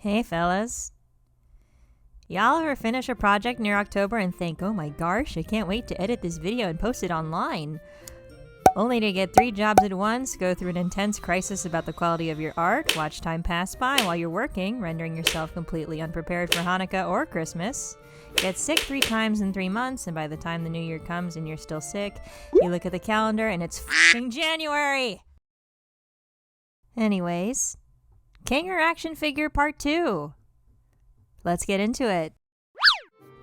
Hey fellas. Y'all ever finish a project near October and think, oh my gosh, I can't wait to edit this video and post it online? Only to get 3 jobs at once, go through an intense crisis about the quality of your art, watch time pass by while you're working, rendering yourself completely unprepared for Hanukkah or Christmas, get sick 3 times in 3 months, and by the time the new year comes and you're still sick, you look at the calendar and it's f***ing January! Anyways, Kinger Action Figure Part 2. Let's get into it.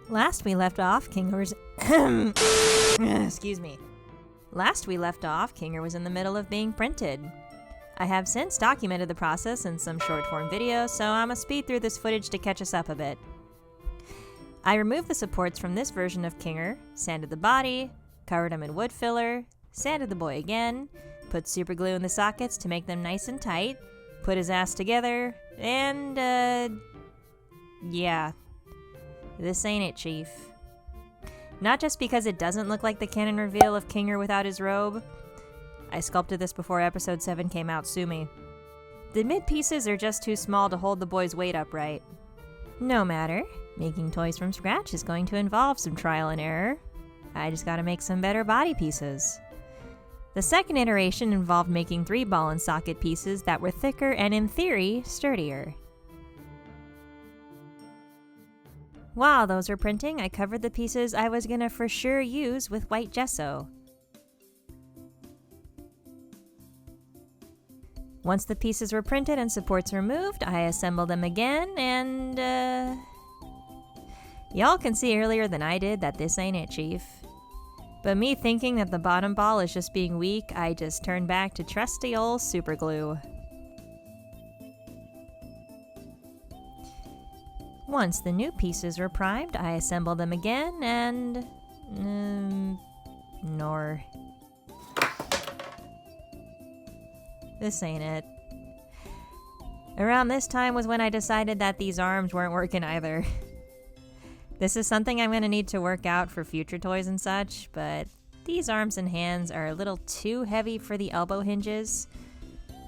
Last we left off, Kinger was... Excuse me. Last we left off, Kinger was in the middle of being printed. I have since documented the process in some short-form videos, so I'm gonna speed through this footage to catch us up a bit. I removed the supports from this version of Kinger, sanded the body, covered him in wood filler, sanded the boy again, put super glue in the sockets to make them nice and tight, put his ass together, and, yeah. This ain't it, Chief. Not just because it doesn't look like the canon reveal of Kinger without his robe. I sculpted this before episode 7 came out, sue me. The mid-pieces are just too small to hold the boy's weight upright. No matter, making toys from scratch is going to involve some trial and error. I just gotta make some better body pieces. The second iteration involved making 3 ball and socket pieces that were thicker and, in theory, sturdier. While those were printing, I covered the pieces I was gonna for sure use with white gesso. Once the pieces were printed and supports removed, I assembled them again and, y'all can see earlier than I did that this ain't it, Chief. But me thinking that the bottom ball is just being weak, I just turned back to trusty old super glue. Once the new pieces were primed, I assembled them again and... nor. This ain't it. Around this time was when I decided that these arms weren't working either. This is something I'm going to need to work out for future toys and such, but these arms and hands are a little too heavy for the elbow hinges.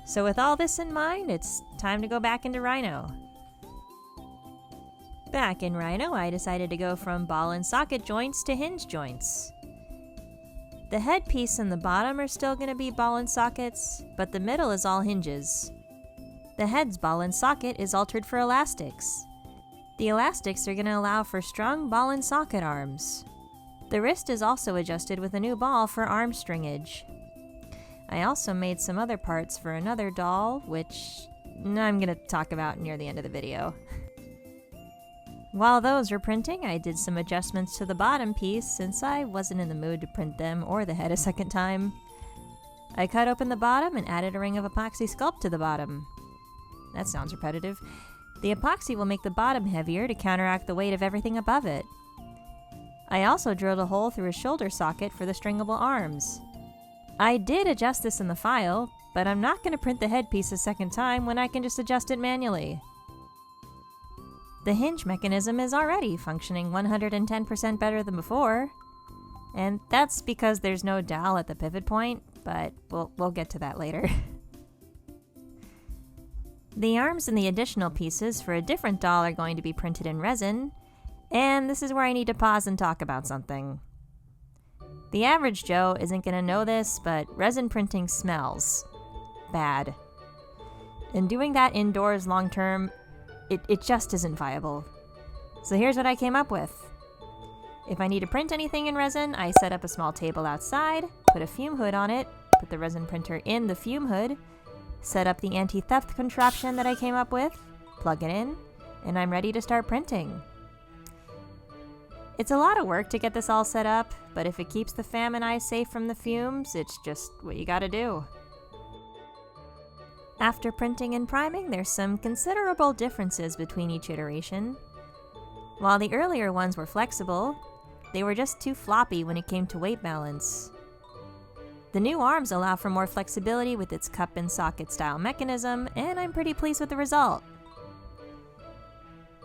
So with all this in mind, it's time to go back into Rhino. Back in Rhino, I decided to go from ball and socket joints to hinge joints. The headpiece and the bottom are still going to be ball and sockets, but the middle is all hinges. The head's ball and socket is altered for elastics. The elastics are going to allow for strong ball and socket arms. The wrist is also adjusted with a new ball for arm stringage. I also made some other parts for another doll, which I'm going to talk about near the end of the video. While those were printing, I did some adjustments to the bottom piece since I wasn't in the mood to print them or the head a second time. I cut open the bottom and added a ring of epoxy sculpt to the bottom. That sounds repetitive. The epoxy will make the bottom heavier to counteract the weight of everything above it. I also drilled a hole through a shoulder socket for the stringable arms. I did adjust this in the file, but I'm not going to print the headpiece a second time when I can just adjust it manually. The hinge mechanism is already functioning 110% better than before, and that's because there's no dowel at the pivot point, but we'll get to that later. The arms and the additional pieces for a different doll are going to be printed in resin, and this is where I need to pause and talk about something. The average Joe isn't going to know this, but resin printing smells bad. And doing that indoors long term, it just isn't viable. So here's what I came up with. If I need to print anything in resin, I set up a small table outside, put a fume hood on it, put the resin printer in the fume hood, set up the anti-theft contraption that I came up with, plug it in, and I'm ready to start printing. It's a lot of work to get this all set up, but if it keeps the fam and I safe from the fumes, it's just what you gotta do. After printing and priming, there's some considerable differences between each iteration. While the earlier ones were flexible, they were just too floppy when it came to weight balance. The new arms allow for more flexibility with its cup and socket style mechanism, and I'm pretty pleased with the result.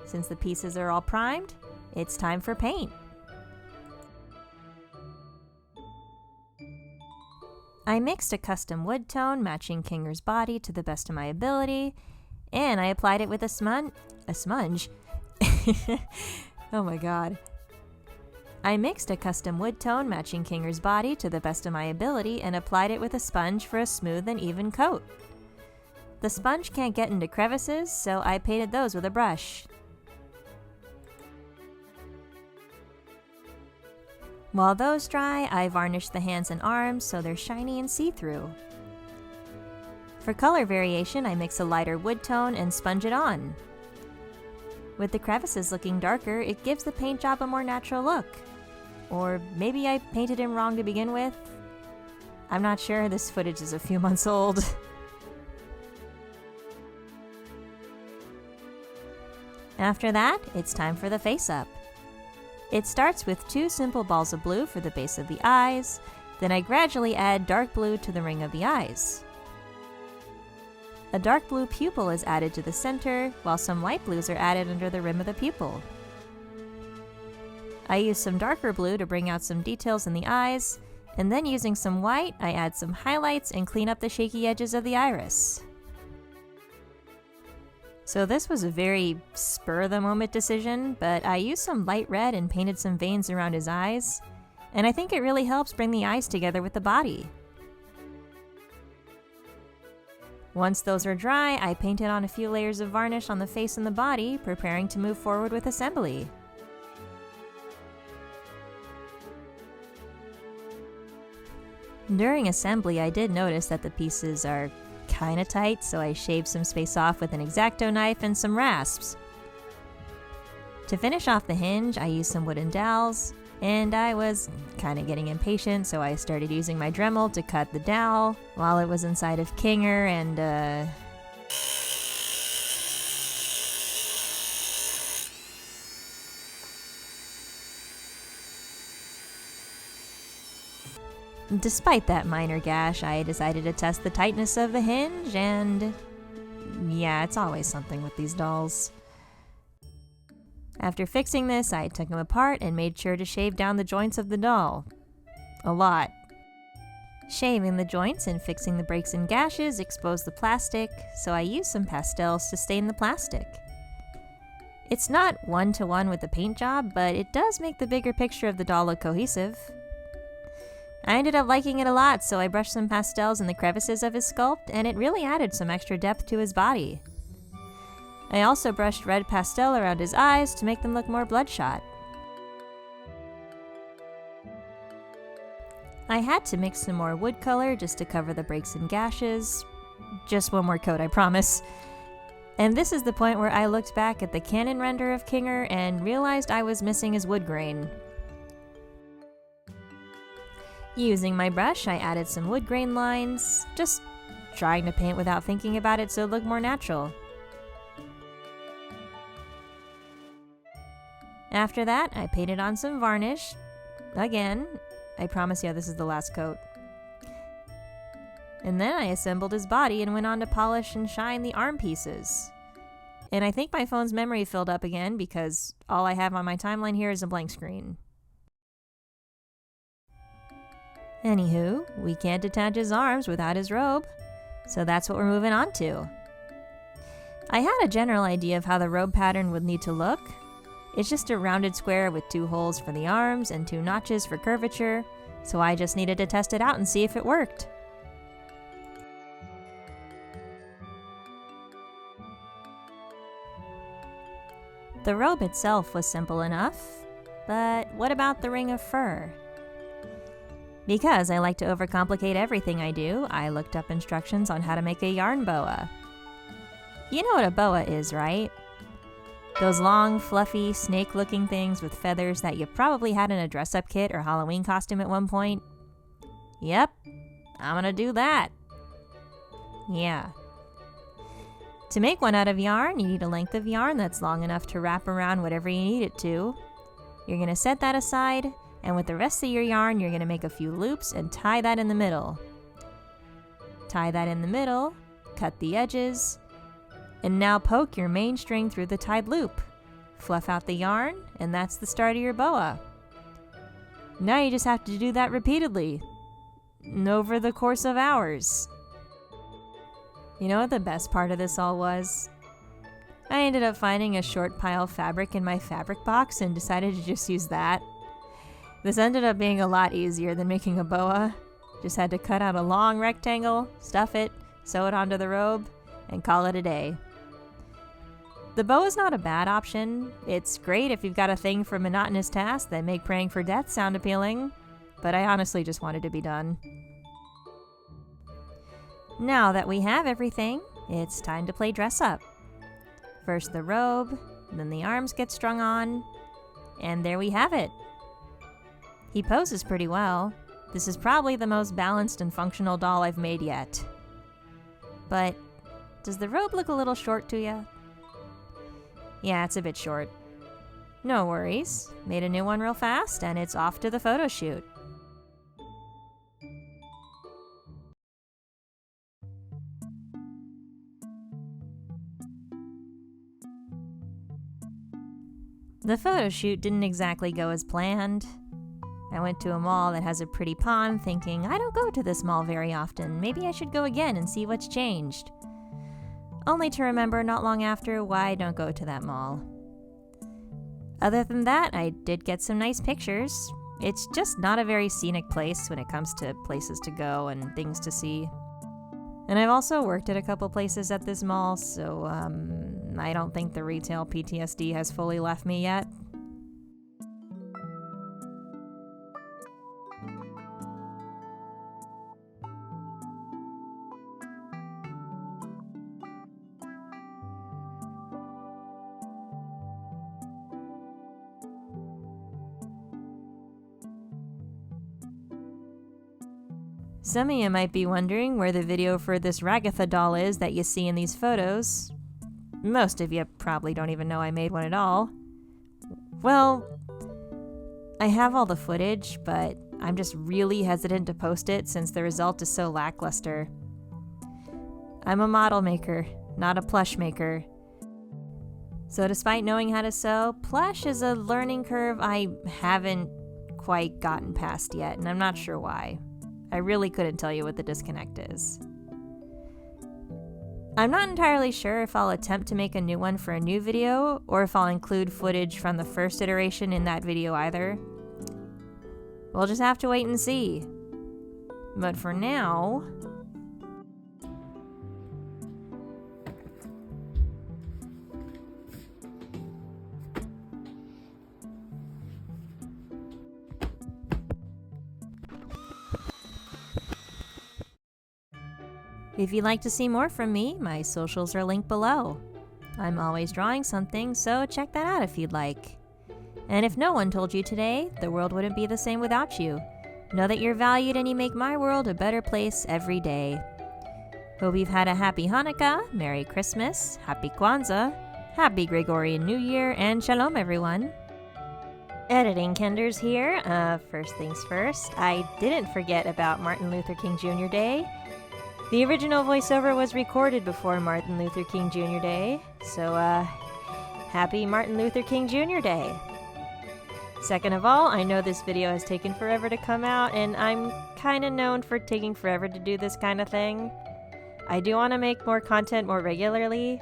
Since the pieces are all primed, it's time for paint. I mixed a custom wood tone matching Kinger's body to the best of my ability, And I applied it with a sponge? Oh my god. I mixed a custom wood tone matching Kinger's body to the best of my ability and applied it with a sponge for a smooth and even coat. The sponge can't get into crevices, so I painted those with a brush. While those dry, I varnished the hands and arms so they're shiny and see-through. For color variation, I mix a lighter wood tone and sponge it on. With the crevices looking darker, it gives the paint job a more natural look. Or maybe I painted him wrong to begin with. I'm not sure, this footage is a few months old. After that, it's time for the face-up. It starts with 2 simple balls of blue for the base of the eyes, then I gradually add dark blue to the ring of the eyes. A dark blue pupil is added to the center, while some light blues are added under the rim of the pupil. I use some darker blue to bring out some details in the eyes, and then using some white, I add some highlights and clean up the shaky edges of the iris. So this was a very spur-of-the-moment decision, but I used some light red and painted some veins around his eyes, and I think it really helps bring the eyes together with the body. Once those are dry, I painted on a few layers of varnish on the face and the body, preparing to move forward with assembly. During assembly, I did notice that the pieces are kinda tight, so I shaved some space off with an X-Acto knife and some rasps. To finish off the hinge, I used some wooden dowels, and I was kinda getting impatient, so I started using my Dremel to cut the dowel while it was inside of Kinger, and despite that minor gash, I decided to test the tightness of the hinge, and yeah, it's always something with these dolls. After fixing this, I took them apart and made sure to shave down the joints of the doll. A lot. Shaving the joints and fixing the breaks and gashes exposed the plastic, so I used some pastels to stain the plastic. It's not one-to-one with the paint job, but it does make the bigger picture of the doll look cohesive. I ended up liking it a lot, so I brushed some pastels in the crevices of his sculpt, and it really added some extra depth to his body. I also brushed red pastel around his eyes to make them look more bloodshot. I had to mix some more wood color just to cover the breaks and gashes. Just one more coat, I promise. And this is the point where I looked back at the Canon render of Kinger and realized I was missing his wood grain. Using my brush, I added some wood grain lines, just trying to paint without thinking about it so it looked more natural. After that, I painted on some varnish. Again, I promise you this is the last coat. And then I assembled his body and went on to polish and shine the arm pieces. And I think my phone's memory filled up again because all I have on my timeline here is a blank screen. Anywho, we can't detach his arms without his robe, so that's what we're moving on to. I had a general idea of how the robe pattern would need to look. It's just a rounded square with 2 holes for the arms and 2 notches for curvature, so I just needed to test it out and see if it worked. The robe itself was simple enough, but what about the ring of fur? Because I like to overcomplicate everything I do, I looked up instructions on how to make a yarn boa. You know what a boa is, right? Those long, fluffy, snake-looking things with feathers that you probably had in a dress-up kit or Halloween costume at one point. Yep, I'm gonna do that. Yeah. To make one out of yarn, you need a length of yarn that's long enough to wrap around whatever you need it to. You're gonna set that aside, and with the rest of your yarn, you're gonna make a few loops and tie that in the middle. Tie that in the middle, cut the edges, and now poke your main string through the tied loop. Fluff out the yarn, and that's the start of your boa. Now you just have to do that repeatedly, over the course of hours. You know what the best part of this all was? ended up finding a short pile of fabric in my fabric box and decided to just use that. This ended up being a lot easier than making a boa. Just had to cut out a long rectangle, stuff it, sew it onto the robe, and call it a day. The boa is not a bad option. It's great if you've got a thing for monotonous tasks that make praying for death sound appealing, but I honestly just wanted to be done. Now that we have everything, it's time to play dress up. First the robe, then the arms get strung on, and there we have it. He poses pretty well. This is probably the most balanced and functional doll I've made yet. But does the robe look a little short to you? Yeah, it's a bit short. No worries. Made a new one real fast, and it's off to the photo shoot. The photo shoot didn't exactly go as planned. I went to a mall that has a pretty pond thinking, I don't go to this mall very often, maybe I should go again and see what's changed. Only to remember not long after why I don't go to that mall. Other than that, I did get some nice pictures. It's just not a very scenic place when it comes to places to go and things to see. And I've also worked at a couple places at this mall, so I don't think the retail PTSD has fully left me yet. Some of you might be wondering where the video for this Ragatha doll is that you see in these photos. Most of you probably don't even know I made one at all. Well, I have all the footage, but I'm just really hesitant to post it since the result is so lackluster. I'm a model maker, not a plush maker. So despite knowing how to sew, plush is a learning curve I haven't quite gotten past yet, and I'm not sure why. I really couldn't tell you what the disconnect is. I'm not entirely sure if I'll attempt to make a new one for a new video, or if I'll include footage from the first iteration in that video either. We'll just have to wait and see. But for now... If you'd like to see more from me, my socials are linked below. I'm always drawing something, so check that out if you'd like. And if no one told you today, the world wouldn't be the same without you. Know that you're valued and you make my world a better place every day. Hope you've had a happy Hanukkah, Merry Christmas, Happy Kwanzaa, Happy Gregorian New Year, and Shalom everyone. Editing Kenders here. First things first, I didn't forget about Martin Luther King Jr. Day. The original voiceover was recorded before Martin Luther King Jr. Day, so happy Martin Luther King Jr. Day. Second of all, I know this video has taken forever to come out, and I'm kinda known for taking forever to do this kind of thing. I do want to make more content more regularly,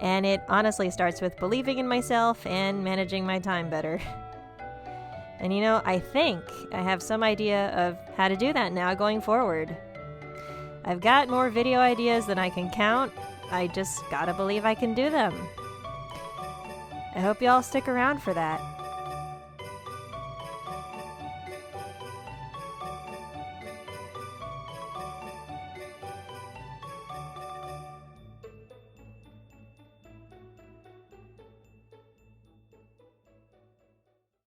and it honestly starts with believing in myself and managing my time better. And you know, I think I have some idea of how to do that now going forward. I've got more video ideas than I can count. I just gotta believe I can do them. I hope y'all stick around for that.